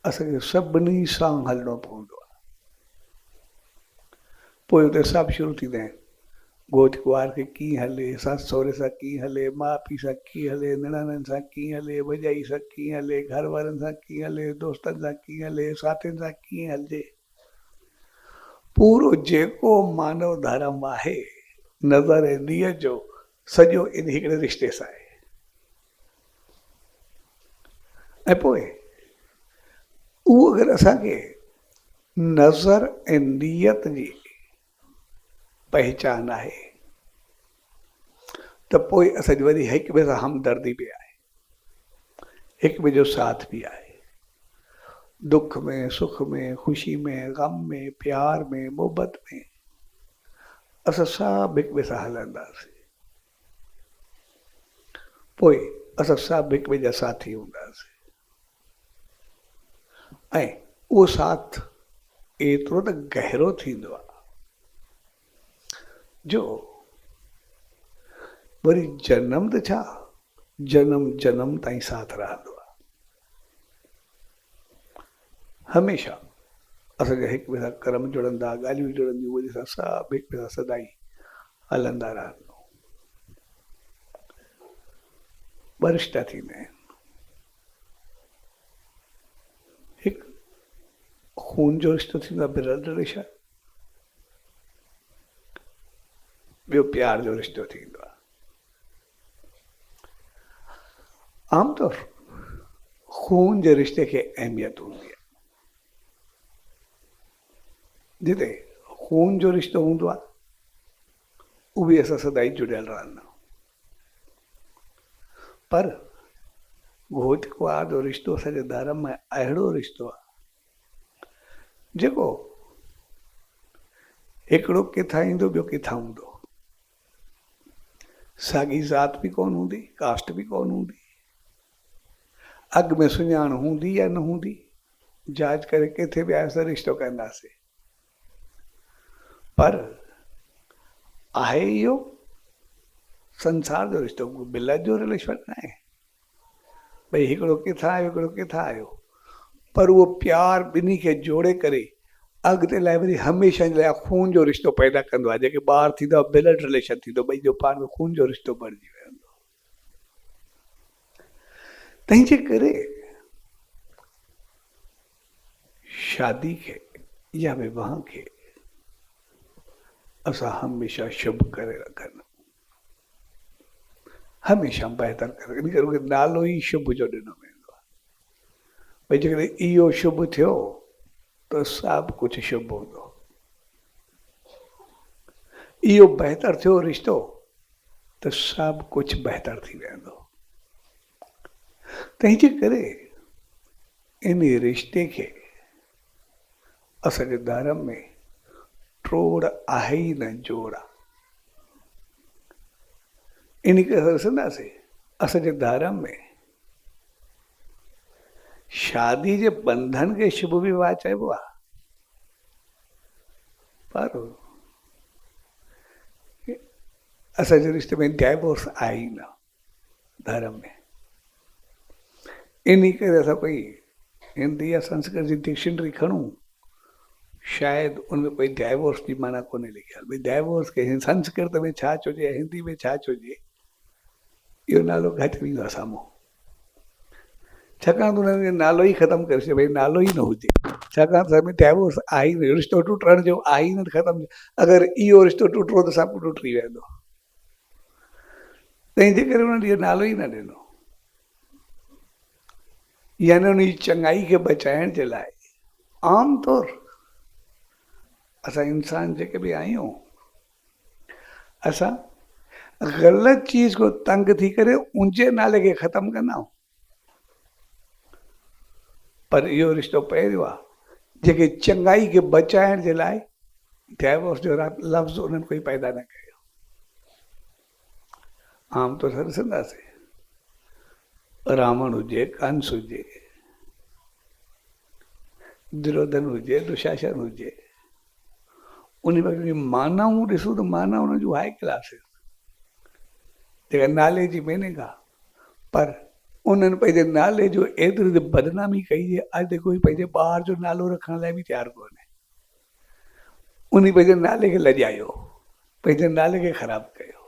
असांखे सभिनी सां हलणो पवंदो आहे। पोइ उते सभु शुरू थींदा आहिनि। घोट कुंवार खे कीअं हले, ससु सहुरे सां कीअं हले, माउ पीउ सां कीअं हले, निणाननि सां कीअं हले, भॼाई सां कीअं हले, घर वारनि सां कीअं हले, दोस्तनि सां कीअं हले, साथियुनि सां कीअं हलिजे। पूरो जेको मानव धर्म आहे नज़र ऐं नीयत जो सॼो इन हिकिड़े रिश्ते सां आहे। ऐं पोइ उहो अगरि असांखे नज़र ऐं नीयत जी पहचान आहे त पोइ असांजी वरी हिक ॿिए सां हमदर्दी बि आहे, हिक ॿिए जो साथ बि आहे। दुख में, सुख में, ख़ुशी में, ग़म में, प्यार में, मोहबत में असां सभु हिक ॿिए सां हलंदासीं। पोइ असां सभु हिक ॿिए जा साथी हूंदासीं। ऐं उहो साथ एतिरो त गहरो थींदो आहे जो वरी जन्म त छा, जन्म जन्म ताईं साथ रहंदो आहे। हमेशा असांजा हिक ॿिए सां कर्म जुड़ंदा, ॻाल्हियूं जुड़ंदियूं, वरी असां सभु हिक ॿिए सां सदाईं हलंदा रहंदो। ॿ रिश्ता थींदा आहिनि, हिकु खून जो रिश्तो थींदो आहे, ब्लड रिलेशन, ॿियो प्यार जो रिश्तो थींदो आहे। आमतौर खून जे रिश्ते खे अहमियत हूंदी आहे। जिते खून जो रिश्तो हूंदो आहे उहो बि असां सदाईं जुड़ियल रहंदा। पर घोट कुंवार जो रिश्तो असांजे धर्म में अहिड़ो रिश्तो आहे जेको हिकिड़ो किथां ईंदो, ॿियो किथां हूंदो। साॻी ज़ात बि कोन हूंदी, कास्ट बि कोन हूंदी, अॻु में सुञाण हूंदी या न हूंदी, जांच करे किथे बि आयासीं रिश्तो कंदासीं। पर आहे इहो संसार जो रिश्तो, ब्लड जो रिलेशन न आहे। भई हिकिड़ो किथां आयो, हिकिड़ो किथां आयो, पर उहो प्यार ॿिन्ही खे जोड़े करे अॻिते लाइ वरी हमेशह जे लाइ खून जो रिश्तो पैदा कंदो आहे। जेके ॿार थींदो आहे ब्लड रिलेशन थींदो, ॿई जो पाण में खून जो रिश्तो बणिजी वेंदो। तंहिंजे करे शादी खे या विवाह खे असां हमेशा शुभ करे रखंदा, हमेशा बहितर करे, इन करे नालो ई शुभ जो ॾिनो वेंदो आहे। भई जेकॾहिं इहो शुभ थियो त सभु कुझु शुभ हूंदो। इहो बहितर थियो रिश्तो त सभु कुझु बहितर थी वेंदो। तंहिंजे करे इन रिश्ते खे असांजे धर्म में ट्रोड़ आहे ई न जोड़ आहे। इन करे असां ॾिसंदासीं असांजे धर्म में शादी जे बंधन खे शुभ विवाह चइबो आहे, पर असांजे रिश्ते में डाइवोर्स आहे ई न धर्म में। इन करे असां कोई हिंदी या संस्कृत जी डिक्शनरी खणूं, शायदि उनमें कोई डाइवोर्स जी माना कोन्हे लिखियल। भई डाइवोर्स खे संस्कृत में छा चइजे, हिंदी में छा चइजे, इहो नालो घटि ईंदो आहे साम्हूं। छाकाणि त उन्हनि नालो ई ख़तमु करे छॾियो, भई नालो ई न हुजे। छाकाणि त डाइवोर्स आहे ई न, रिश्तो टुटण जो आहे ई न, ख़तमु। अगरि इहो रिश्तो टुटो त सभु टुटी वेंदो। तंहिंजे करे उन्हनि इहो नालो ई न ॾिनो। यानी उन जी चङाई खे बचाइण जे लाइ आमतौर असां इंसान जेके बि आहियूं, असां ग़लति चीज़ को तंग थी करे उनजे नाले खे ख़तमु कंदा आहियूं। पर इहो रिश्तो पहिरियों आहे जेके चङाई खे बचाइण जे लाइ डाइवोर्स जो लफ़्ज़ उन्हनि कोई पैदा न कयो। आमतौर सां ॾिसंदासीं रावण हुजे, कंस हुजे, दुर्योधन हुजे, दुशासन हुजे, उन वक़्तु मानाऊं ॾिसूं त माना उन्हनि जूं हाई क्लास जेका नाले जी मीनिंग आहे, पर उन्हनि पंहिंजे नाले जो एतिरी त बदनामी कई आहे, अॼु त कोई पंहिंजे ॿार जो नालो रखण लाइ बि तयारु कोन्हे। उन पंहिंजे नाले खे लॼायो, पंहिंजे नाले खे ख़राबु कयो।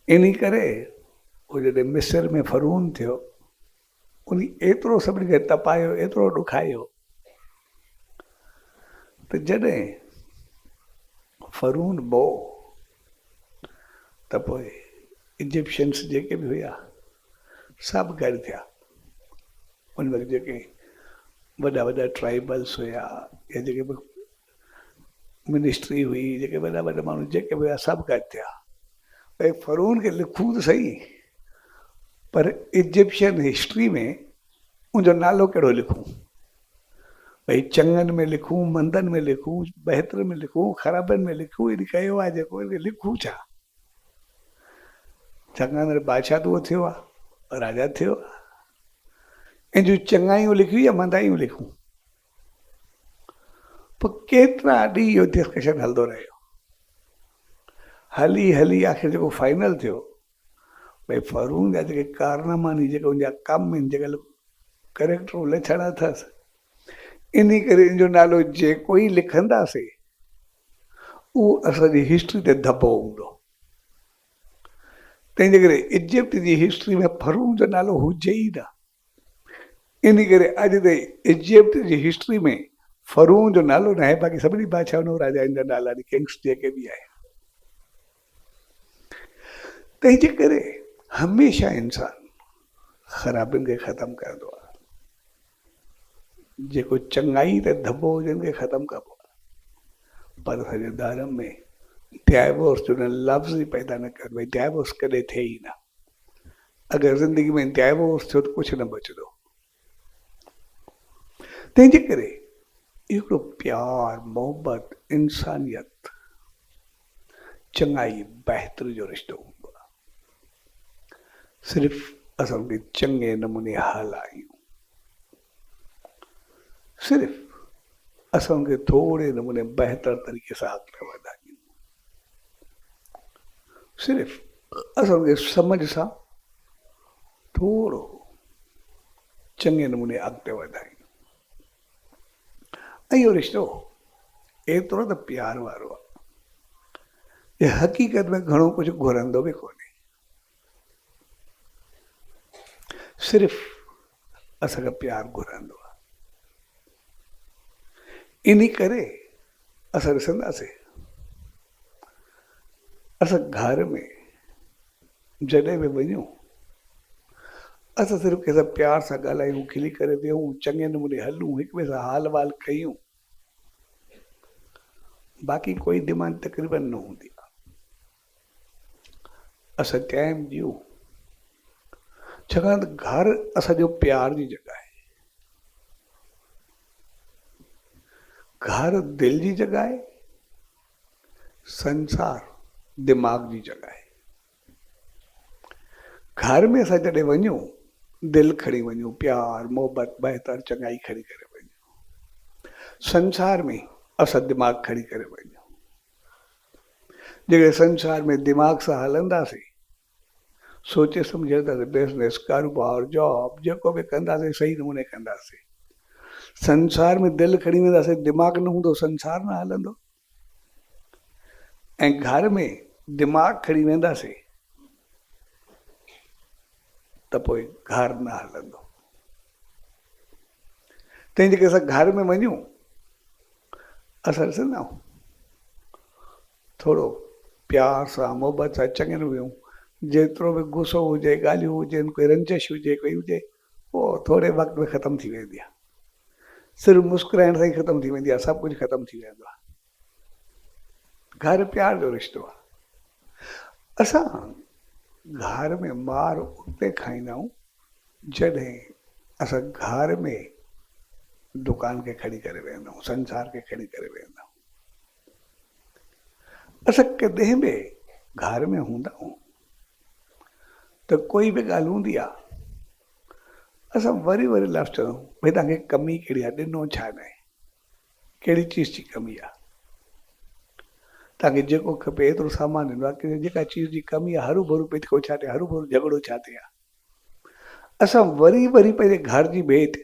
इन करे उहो जॾहिं मिस्र में फ़रून थियो, उन एतिरो सभिनी खे तपायो, एतिरो ॾुखायो, त जॾहिं फ़रून बो त पोइ इजिप्शियंस जेके बि हुया सभु गॾु थिया। उन वक़्तु जेके वॾा वॾा ट्राइबल्स हुया या जेके बि मिनिस्ट्री हुई, जेके वॾा वॾा माण्हू जेके बि हुया सभु गॾु थिया। भई फ़रून खे लिखूं त सही, पर इजिप्शियन हिस्ट्री में उनजो नालो कहिड़ो लिखूं? भई चङनि में लिखूं, मंदनि में लिखूं, बहितरनि में लिखूं, ख़राबनि में लिखूं, इन कयो आहे जेको इनखे लिखूं छा? चङनि बादशाह त उहो थियो आहे, राजा थियो आहे, इन जूं चङाइयूं लिखियूं या मंदाइयूं लिखूं? पोइ केतिरा ॾींहं इहो डिस्कशन हलंदो रहियो। हली हली आख़िर जेको फाइनल थियो, भई फ़रून जा जेके कारनामा आहिनि, जेके उनजा कम आहिनि, जेके करेक्टर लक्षण अथसि, इन करे इन जो नालो जेको ई लिखंदासीं उहो असांजी हिस्ट्री ते धॿो हूंदो। तंहिंजे करे इजिप्ट जी हिस्ट्री में फ़रून जो नालो हुजे ई न। इन करे अॼु ताईं इजिप्ट जी हिस्ट्री में फ़रून जो नालो न आहे, बाक़ी सभिनी बादशाहनि राजाउनि जा नाला किंग्स जेके बि आहिनि। तंहिंजे करे हमेशह इंसानु ख़राबियुनि खे ख़तमु कंदो आहे, जेको चङाई ते धॿो हुजनि खे ख़तमु कबो आहे। पर सॼे धर्म में डाइवोर्स जो लफ़्ज़ ई पैदा न कर। भई डाइवोर्स कॾहिं थिए ई न। अगरि ज़िंदगी में डाइवोर्स थियो त कुझु न बचंदो। तंहिंजे करे हिकिड़ो प्यार, मोहबत, इंसानियत, चङाई, बहितरी जो रिश्तो हूंदो आहे। सिर्फ़ु असांखे चङे नमूने हलायूं, सिर्फ़ु असांखे थोरे नमूने बहितर तरीक़े सां अॻिते वधायूं, सिर्फ़ु असांखे समझ सां थोरो चङे नमूने अॻिते वधायूं। ऐं इहो रिश्तो एतिरो त प्यार वारो आहे, इहा हक़ीक़त में घणो कुझु घुरंदो बि कोन्हे। सिर्फ़ु असांखे प्यार घुरंदो आहे। इन करे असां ॾिसंदासीं, असां घर में जॾहिं बि वञूं, असां सिर्फ़ु कंहिंसां प्यार सां ॻाल्हायूं, खिली करे विहूं, चङे नमूने हलूं, हिक ॿिए सां हाल वाल कयूं, बाक़ी कोई डिमांड तक़रीबन न हूंदी आहे। असां टाइम ॾियूं, छाकाणि त घर असांजो प्यार जी जॻह आहे, घर दिलि जी जॻह आहे, संसार दिमाग़ जी जॻह आहे। घर में असां जॾहिं वञूं, दिलि खणी वञूं, प्यार, मोहबत, बहितर, चङाई खणी करे वञूं। संसार में असां दिमाग़ खणी करे वञूं। जेके संसार में दिमाग़ सां हलंदासीं, सोचे सम्झंदासीं, बिज़नेस, कारोबार, जॉब जेको बि कंदासीं सही नमूने कंदासीं। संसार में दिलि खणी वेंदासीं, दिमाग़ न हूंदो, संसार न हलंदो। ऐं घर में दिमाग़ खणी वेंदासीं त पोइ घर न हलंदो। तंहिंजे करे असां घर में वञूं, असां ॾिसंदा आहियूं, थोरो प्यार सां, मोहबत सां चङे न वियूं, जेतिरो बि गुस्सो हुजे, ॻाल्हियूं हुजनि, कोई रंजिश हुजे, कोई हुजे, उहो थोरे वक़्त में ख़तमु थी वेंदी आहे। सिर्फ़ु मुस्कुराइण सां ई ख़तमु थी वेंदी आहे, सभु कुझु ख़तमु थी वेंदो आहे। घर प्यार जो रिश्तो आहे। असां घर में मार उते खाईंदा आहियूं जॾहिं असां घर में दुकान खे खणी करे वेंदा आहियूं, संसार खे खणी करे वेंदा आहियूं। असां कॾहिं बि घर में हूंदा आहियूं त कोई बि ॻाल्हि हूंदी आहे, असां वरी वरी लफ़्ज़ चऊं, भई तव्हांखे कमी कहिड़ी आहे, ॾिनो छा न आहे, कहिड़ी चीज़ जी कमी आहे, तव्हांखे जेको खपे एतिरो सामान ॾिनो आहे, जेका चीज़ जी कमी आहे, हरू भरू पिठो छा थिए, हरू भरू झगड़ो छा थिए आहे। असां वरी वरी पंहिंजे घर जी भेट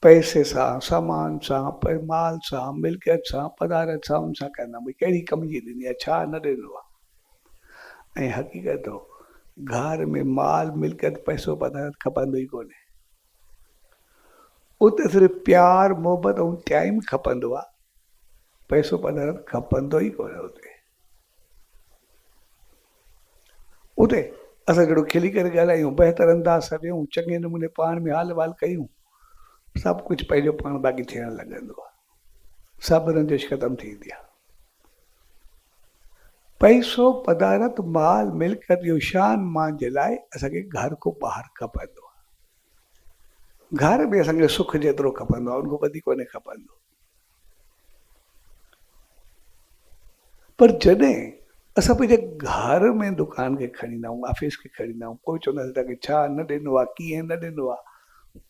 पैसे सां, सामान सां, माल सां, मिल्कियत सां, पदारत सां, उन सां कंदा भई कहिड़ी कम जी ॾिनी आहे, छा न ॾिनो आहे। ऐं हक़ीक़त हो घर में माल मिल्कियत पैसो पदारत खपंदो ई कोन्हे। उते सिर्फ़ु प्यार मोहबत ऐं टाइम खपंदो आहे, पैसो पदारत खपंदो ई कोन्हे। उते असां जहिड़ो खिली करे ॻाल्हायूं, बहितर अंदाज़ सां वियूं, चङे नमूने पाण में हाल वाल कयूं, सभु कुझु पंहिंजो पाण बाक़ी थियण लॻंदो आहे, सभु रंजिश ख़तमु थींदी आहे। पैसो पदारत माल मिल्कियत जो शान मान जे लाइ असांखे घर खां ॿाहिरि खपंदो आहे। घर में असांखे सुख जेतिरो खपंदो आहे उनखां वधीक कोन्हे खपंदो। पर जॾहिं असां पंहिंजे घर में दुकान खे खणींदा आहियूं, ऑफिस खे खणींदा आहियूं, कोई चवंदासीं तव्हांखे छा न ॾिनो आहे, कीअं न ॾिनो आहे,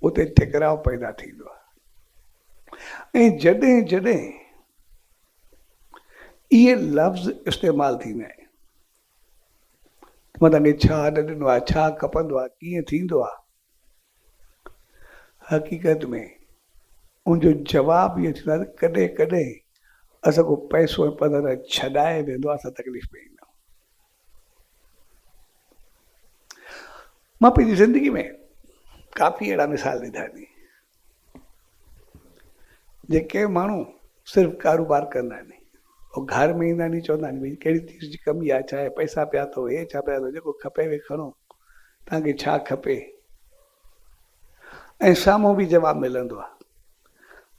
उते टकराव पैदा थींदो आहे। ऐं जॾहिं जॾहिं इहे लफ़्ज़ इस्तेमालु थींदा आहिनि, मां तव्हांखे छा न ॾिनो आहे, छा खपंदो आहे, कीअं थींदो आहे, हक़ीक़त में उनजो जवाबु इहो थींदो आहे कॾहिं कॾहिं असांजो पैसो ऐं पदारत छॾाए वेंदो आहे, असां तकलीफ़ में ईंदा आहियूं। मां पंहिंजी ज़िंदगी में काफ़ी अहिड़ा मिसाल ॾिठा आहिनि जेके माण्हू सिर्फ़ु कारोबार कंदा आहिनि, ऐं घर में ईंदा आहिनि चवंदा आहिनि भई कहिड़ी चीज़ जी कमी आहे, छा आहे, पैसा पिया अथव, हे छा पिया अथव, जेको खपे वे खणो, तव्हांखे छा खपे। ऐं साम्हूं बि जवाबु मिलंदो आहे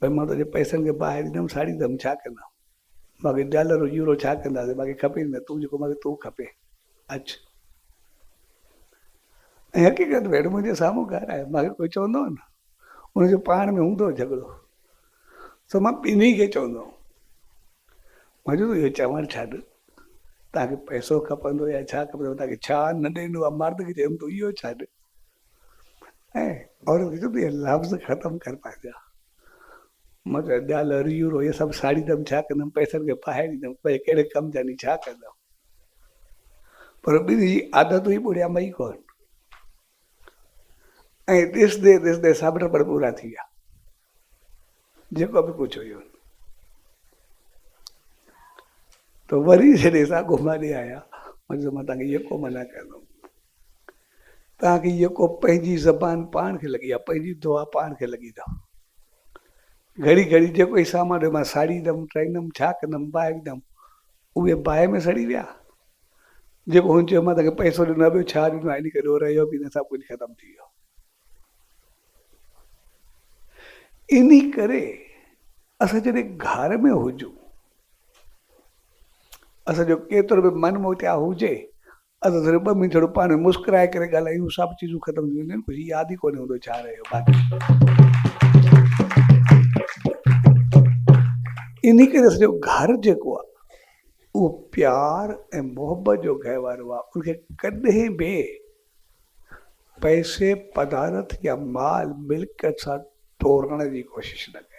भई मां तुंहिंजे पैसनि खे ॿाहिरि ॾींदुमि, साड़ी ॾींदुमि, छा कंदुमि, मूंखे डॉलर यूरो छा कंदासीं, मूंखे खपे न, तूं जेको मूंखे तूं खपे अच। ऐं हक़ीक़त में मुंहिंजे साम्हूं घर आहे, मूंखे कोई चवंदो न, उनजो पाण में हूंदो झगड़ो, त मां ॿिन्ही खे चवंदो हुउमि, मुंहिंजो इहो चवणु छॾ, तव्हांखे पैसो खपंदो या छा खपंदो, तव्हांखे छा न ॾिनो आहे, मर्द खे चयुमि तूं इहो छॾ, ऐं औरत खे चयुमि इहे लफ़्ज़ ख़तमु कर पंहिंजा, मां चयो डॉलर यूरो इहे सभु साड़ी ॾियमि, छा कंदुमि, पैसनि खे ॿाहिरि ॾींदुमि, भई कहिड़े कमु जा नी छा कंदुमि। पर ॿिन्ही जी आदतूं ई ॿुड़िया मई कोन, ऐं ॾिसंदे ॾिसंदे सब्र पर पूरा थी विया, जेको बि कुझु हुयो। त वरी जॾहिं साॻो मां ॾे आया, मां चयो मां तव्हांखे यको मना कंदुमि, तव्हांखे यको पंहिंजी ज़बान पाण खे लॻी आहे, पंहिंजी दुआ पाण खे लॻी अथव। घड़ी घड़ी जेको ई सामान मां साड़ी ॾियमि, ट्राईंदुमि, छा कंदुमि, बाहि ॾींदुमि, उहे बाहि में सड़ी विया। जेको हुन चयो मां तव्हांखे पैसो ॾिनो, ॿियो छा ॾिनो आहे, इन करे रहियो बि न, सभु कुझु ख़तमु थी वियो। इन करे असां जॾहिं घर में हुजूं, असांजो केतिरो बि मन मोटियाव हुजे, असां सिर्फ़ु 2 मिंट थोरो पाण में मुस्कुराए करे ॻाल्हायूं, सभु चीज़ूं ख़तमु थी वेंदियूं आहिनि, कुझु यादि ई कोन्हे हूंदो छा रहियो बाक़ी। इन करे असांजो घर जेको आहे उहो प्यार ऐं मोहबत जो गहवारो आहे, उनखे कॾहिं बि पैसे पदारत या माल मिल्कियत सां तोड़ण जी कोशिशि न कयो।